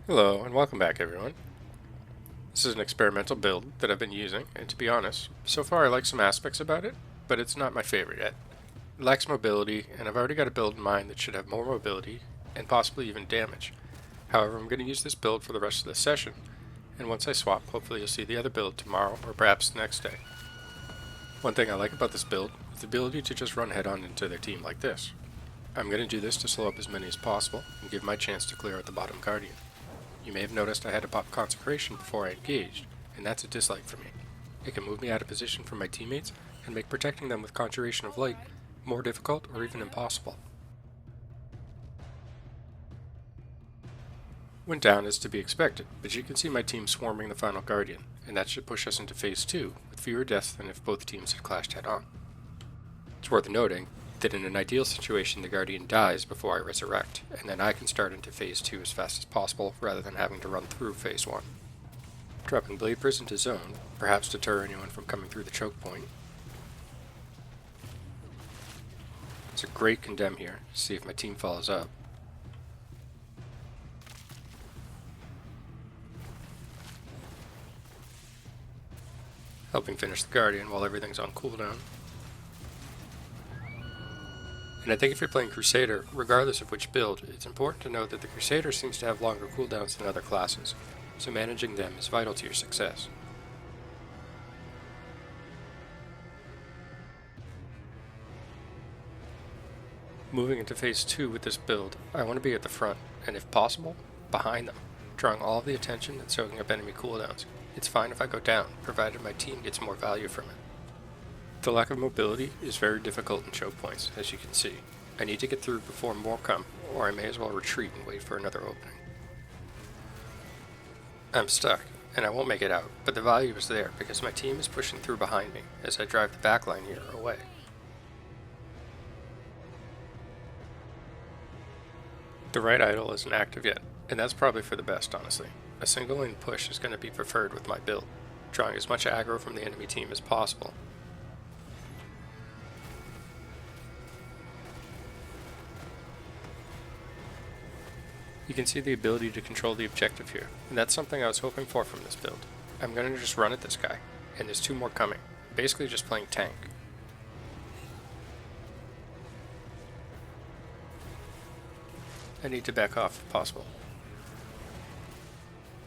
Hello and welcome back everyone. This is an experimental build that I've been using, and to be honest, so far I like some aspects about it, but it's not my favorite yet. It lacks mobility, and I've already got a build in mind that should have more mobility, and possibly even damage. However, I'm going to use this build for the rest of the session, and once I swap, hopefully you'll see the other build tomorrow, or perhaps the next day. One thing I like about this build is the ability to just run head on into their team like this. I'm going to do this to slow up as many as possible, and give my chance to clear out the bottom guardian. You may have noticed I had to pop Consecration before I engaged, and that's a dislike for me. It can move me out of position from my teammates and make protecting them with Conjuration of Light more difficult or even impossible. Went down as to be expected, but you can see my team swarming the final Guardian, and that should push us into Phase 2 with fewer deaths than if both teams had clashed head on. It's worth noting that in an ideal situation the Guardian dies before I resurrect, and then I can start into Phase 2 as fast as possible rather than having to run through Phase 1. Dropping Blade Prison to zone, perhaps deter anyone from coming through the choke point. It's a great condemn here, to see if my team follows up. Helping finish the Guardian while everything's on cooldown. And I think if you're playing Crusader, regardless of which build, it's important to note that the Crusader seems to have longer cooldowns than other classes, so managing them is vital to your success. Moving into Phase 2 with this build, I want to be at the front, and if possible, behind them, drawing all of the attention and soaking up enemy cooldowns. It's fine if I go down, provided my team gets more value from it. The lack of mobility is very difficult in choke points, as you can see. I need to get through before more come, or I may as well retreat and wait for another opening. I'm stuck, and I won't make it out, but the value is there because my team is pushing through behind me as I drive the backline here away. The right idle isn't active yet, and that's probably for the best, honestly. A single lane push is going to be preferred with my build, drawing as much aggro from the enemy team as possible. You can see the ability to control the objective here, and that's something I was hoping for from this build. I'm going to just run at this guy, and there's two more coming, basically just playing tank. I need to back off if possible.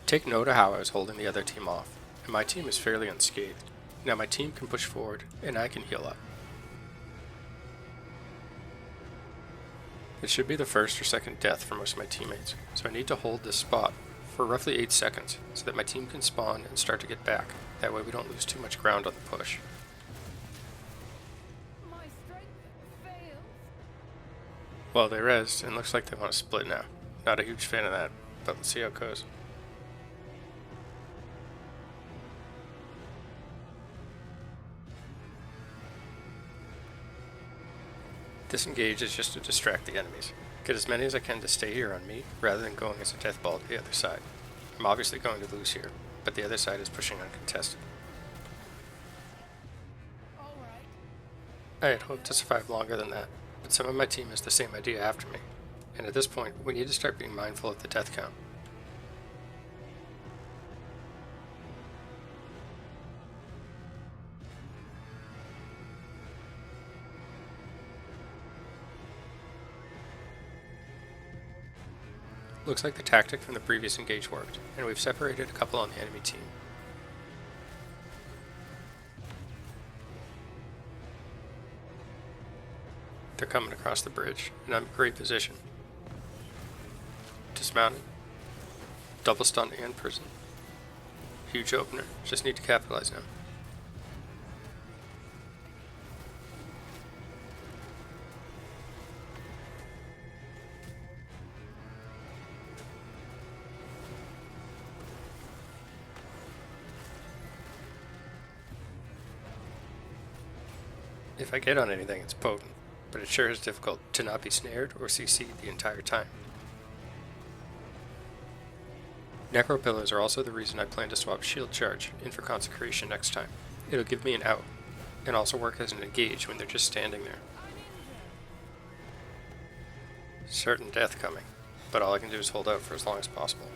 Take note of how I was holding the other team off, and my team is fairly unscathed. Now my team can push forward, and I can heal up. It should be the first or second death for most of my teammates, so I need to hold this spot for roughly 8 seconds so that my team can spawn and start to get back. That way we don't lose too much ground on the push. Well, they rezzed, and looks like they want to split now. Not a huge fan of that, but let's see how it goes. Disengage is just to distract the enemies. Get as many as I can to stay here on me, rather than going as a death ball to the other side. I'm obviously going to lose here, but the other side is pushing uncontested. I had hoped to survive longer than that, but some of my team has the same idea after me, and at this point we need to start being mindful of the death count. Looks like the tactic from the previous engage worked, and we've separated a couple on the enemy team. They're coming across the bridge, and I'm in great position. Dismounted. Double stun and prison. Huge opener, just need to capitalize now. If I get on anything, it's potent, but it sure is difficult to not be snared or CC'd the entire time. Necro Pillars are also the reason I plan to swap Shield Charge in for Consecration next time. It'll give me an out, and also work as an engage when they're just standing there. Certain death coming, but all I can do is hold out for as long as possible.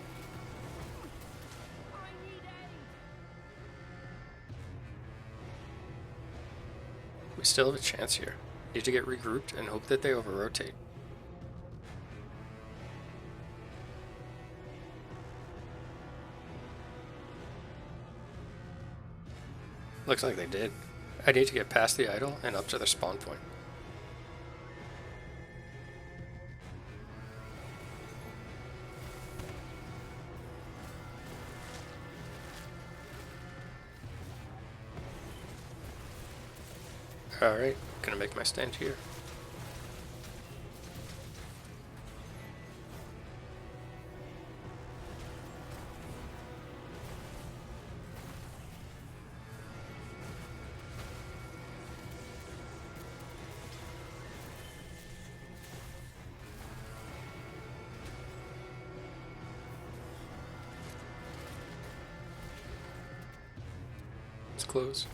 We still have a chance here. Need to get regrouped and hope that they over-rotate. Looks like they did. I need to get past the idol and up to their spawn point. Alright, gonna make my stand here. It's close.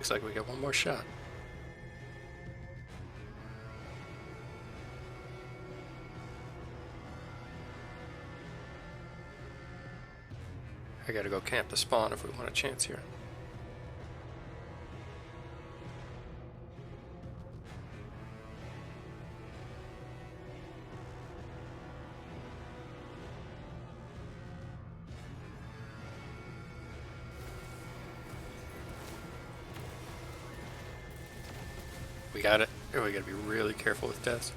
Looks like we got one more shot. I gotta go camp the spawn if we want a chance here. We got it. Oh, we gotta be really careful with deaths.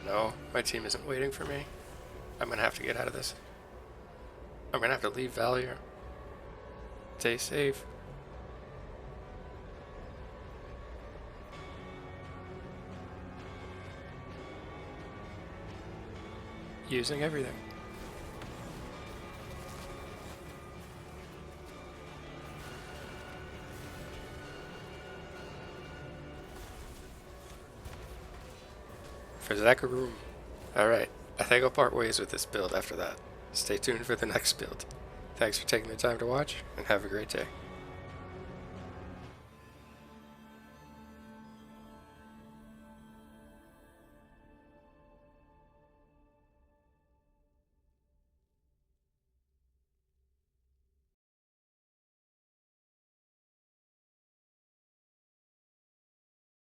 No, my team isn't waiting for me. I'm gonna have to get out of this. I'm gonna have to leave Valier. Stay safe. Using everything. For Zakaroom. Alright, I think I'll part ways with this build after that. Stay tuned for the next build. Thanks for taking the time to watch, and have a great day.